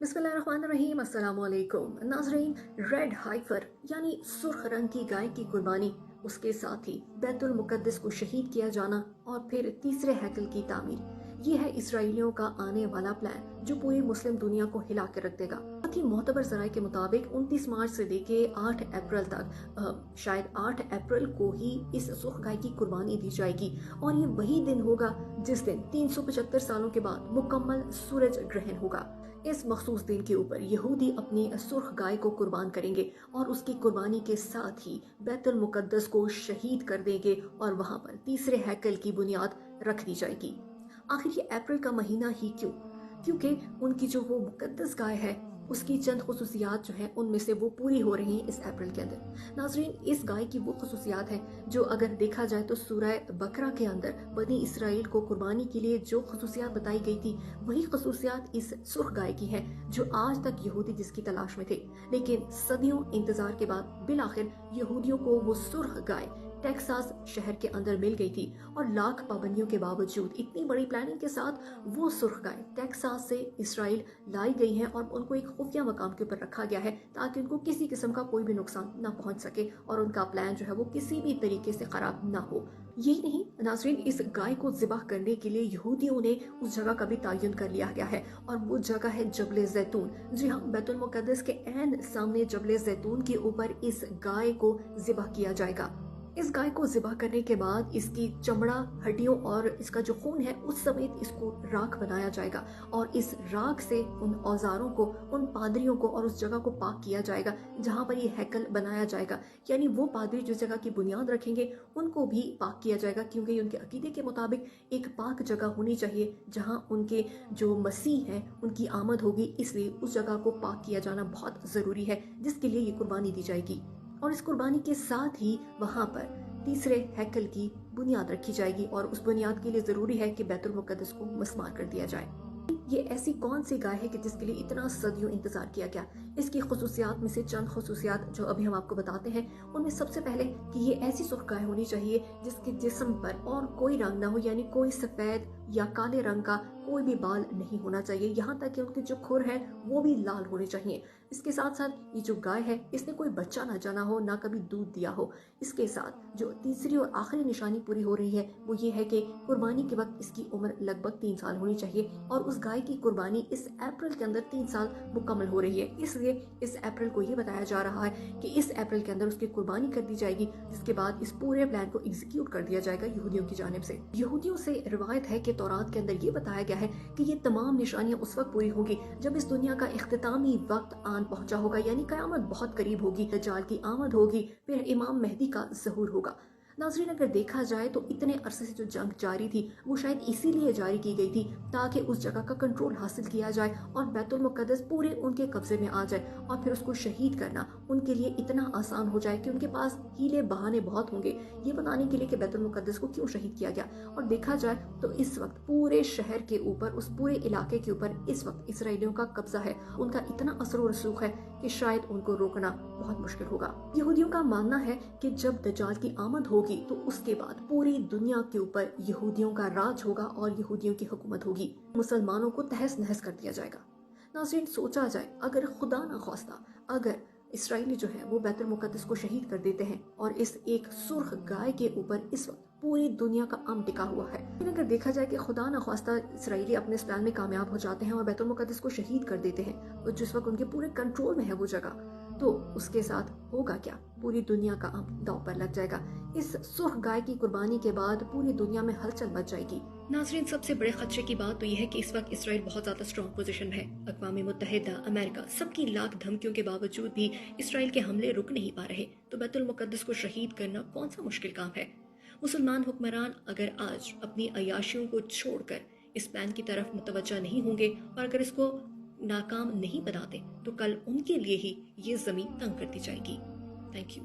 बिस्मिल्लाहिर्रहमानिर्रहीम, अस्सलाम वालेकुम नाजरीन। रेड हाइफर यानी सुर्ख रंग की गाय की कुर्बानी, उसके साथ ही बैतुल मुकद्दस को शहीद किया जाना और फिर तीसरे हैकल की तामीर, ये है इसराइलियों का आने वाला प्लान जो पूरी मुस्लिम दुनिया को हिला के रख देगा। साथ ही मोहतबर जराये के मुताबिक 29 मार्च से लेके 8 अप्रैल तक, शायद 8 अप्रैल को ही इस सुर्ख गाय की कुर्बानी दी जाएगी और ये वही दिन होगा जिस दिन 375 सालों के बाद मुकम्मल सूरज ग्रहण होगा। इस मखसूस दिन के ऊपर यहूदी अपनी सुर्ख गाय को कुर्बान करेंगे और उसकी कुर्बानी के साथ ही बैतुल मुकद्दस को शहीद कर देंगे और वहां पर तीसरे हैकल की बुनियाद रख दी जाएगी। आखिर ये अप्रैल का महीना ही क्यों? क्योंकि उनकी जो वो मुकद्दस गाय है उसकी चंद खसूसियात जो है उनमें से वो पूरी हो रही हैं इस अप्रैल के अंदर। नाजरीन, इस गाय की वो खसूसियात है जो अगर देखा जाए तो सूरह बकरा के अंदर बनी इसराइल को कुर्बानी के लिए जो खसूसियात बताई गई थी वही खसूसियात इस सुर्ख गाय की है जो आज तक यहूदी जिसकी तलाश में थे। लेकिन सदियों इंतजार के बाद बिलाखिर यहूदियों को वो सुर्ख गाय टेक्सास शहर के अंदर मिल गई थी और लाख पाबंदियों के बावजूद इतनी बड़ी प्लानिंग के साथ वो सुर्ख गाय टेक्सास से इसराइल लाई गई है और उनको एक खुफिया मकाम के ऊपर रखा गया है ताकि उनको किसी किस्म का कोई भी नुकसान ना पहुंच सके और उनका प्लान जो है वो किसी भी तरीके से खराब ना हो। यही नहीं नाजरीन, इस गाय को ज़िबह करने के लिए यहूदियों ने उस जगह का भी तयन कर लिया गया है और वो जगह है जबल जैतून। जी हाँ, बैतुल मुकद्दस के ऐन सामने जबल जैतून के ऊपर इस गाय को ज़िबह किया जाएगा। इस गाय को ज़िबह करने के बाद इसकी चमड़ा, हड्डियों और इसका जो खून है उस समेत इसको राख बनाया जाएगा और इस राख से उन औजारों को, उन पादरियों को और उस जगह को पाक किया जाएगा जहां पर ये हैकल बनाया जाएगा। यानी वो पादरी जिस जगह की बुनियाद रखेंगे उनको भी पाक किया जाएगा क्योंकि उनके अकीदे के मुताबिक एक पाक जगह होनी चाहिए जहां उनके जो मसीह हैं उनकी आमद होगी, इसलिए उस जगह को पाक किया जाना बहुत ज़रूरी है जिसके लिए ये कुर्बानी दी जाएगी। और इस कुर्बानी के साथ ही वहां पर तीसरे हैकल की बुनियाद रखी जाएगी और उस बुनियाद के लिए जरूरी है कि बैतुल मुकद्दस को मस्मार कर दिया जाए। ये ऐसी कौन सी गाय है कि जिसके लिए इतना सदियों इंतजार किया गया? इसकी खसूसियात में से चंद खसूसियात जो अभी हम आपको बताते हैं उनमें सबसे पहले कि ये ऐसी सुर्ख गाय होनी चाहिए जिसके जिस्म पर और कोई रंग ना हो, यानी कोई सफेद या काले रंग का कोई भी बाल नहीं होना चाहिए, यहाँ तक कि उनके जो खुर है वो भी लाल होने चाहिए। इसके साथ साथ ये जो गाय है इसने कोई बच्चा ना जाना हो, ना कभी दूध दिया हो। इसके साथ जो तीसरी और आखिरी निशानी पूरी हो रही है वो ये है कि कुर्बानी के वक्त इसकी उम्र लगभग 3 साल होनी चाहिए और उस गाय की कुर्बानी इस अप्रैल के अंदर 3 साल मुकम्मल हो रही है। इसलिए इस अप्रैल को ये बताया जा रहा है कि इस अप्रैल के अंदर उसकी कुर्बानी कर दी जाएगी, जिसके बाद इस पूरे प्लान को एग्जीक्यूट कर दिया जाएगा यहूदियों की जानिब से। यहूदियों से रिवायत है कि तौरात के अंदर ये बताया गया है कि ये तमाम निशानियां उस वक्त पूरी होंगी जब इस दुनिया का इख्तितामी वक्त आन पहुंचा होगा, यानी कयामत बहुत करीब होगी, दज्जाल की आमद होगी, फिर इमाम मेहदी का ज़हूर होगा। नाज़रीन, अगर देखा जाए तो इतने अरसे से जो जंग जारी थी वो शायद इसीलिए जारी की गई थी ताकि उस जगह का कंट्रोल हासिल किया जाए और बैतुल मुकद्दस पूरे उनके कब्जे में आ जाए और फिर उसको शहीद करना उनके लिए इतना आसान हो जाए कि उनके पास हीले बहाने बहुत होंगे ये बताने के लिए कि बैतुल मुकद्दस को क्यों शहीद किया गया। और देखा जाए तो इस वक्त पूरे शहर के ऊपर, उस पूरे इलाके के ऊपर इस वक्त इसराइलियों का कब्जा है, उनका इतना असर व रसूख है कि शायद उनको रोकना बहुत मुश्किल होगा। यहूदियों का मानना है कि जब दज्जाल की आमद होगी तो उसके बाद पूरी दुनिया के ऊपर यहूदियों का राज होगा और यहूदियों की हुकूमत होगी, मुसलमानों को तहस नहस कर दिया जाएगा। नाज़रीन, सोचा जाए अगर खुदा न खास्ता अगर इसराइली जो है वो बैतुल मुकद्दस को शहीद कर देते हैं और इस एक सुर्ख गाय के ऊपर इस वक्त पूरी दुनिया का अमन टिका हुआ है। लेकिन अगर देखा जाए कि खुदा न खास्ता इसराइली अपने इस प्लान में कामयाब हो जाते हैं और बैतुल मुकद्दस को शहीद कर देते हैं तो जिस वक्त उनके पूरे कंट्रोल में है वो जगह, तो उसके साथ होगा क्या? पूरी दुनिया का अमन दांव पर लग जाएगा। इस सुर्ख गाय की कुर्बानी के बाद पूरी दुनिया में हलचल मच जाएगी। नाजरीन, सबसे बड़े खदशे की बात तो यह है कि इस वक्त इसराइल बहुत ज्यादा स्ट्रॉन्ग पोजीशन में है। अक़वाम मुत्तहिदा, अमेरिका, सबकी लाख धमकियों के बावजूद भी इसराइल के हमले रुक नहीं पा रहे, तो बैतुल मुकद्दस को शहीद करना कौन सा मुश्किल काम है? मुसलमान हुक्मरान अगर आज अपनी अयाशियों को छोड़कर इस प्लान की तरफ मुतवज्जा नहीं होंगे और अगर इसको नाकाम नहीं बनाते तो कल उनके लिए ही ये जमीन तंग कर दी जाएगी। Thank you.